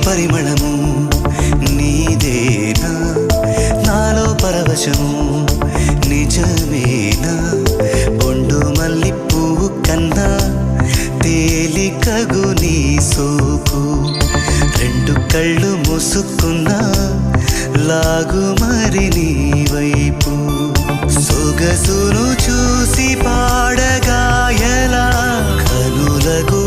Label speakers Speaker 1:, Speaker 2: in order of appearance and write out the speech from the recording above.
Speaker 1: పరిమళము నీదేనా నాలో పరవశము నిజమేనా బొండు మల్లి పువ్వు కన్నా తేలికగు నీ సోకు రెండు కళ్ళు మూసుకున్నా లాగు మరి నీ వైపు సొగసును చూసి పాడగాయలా కనులకు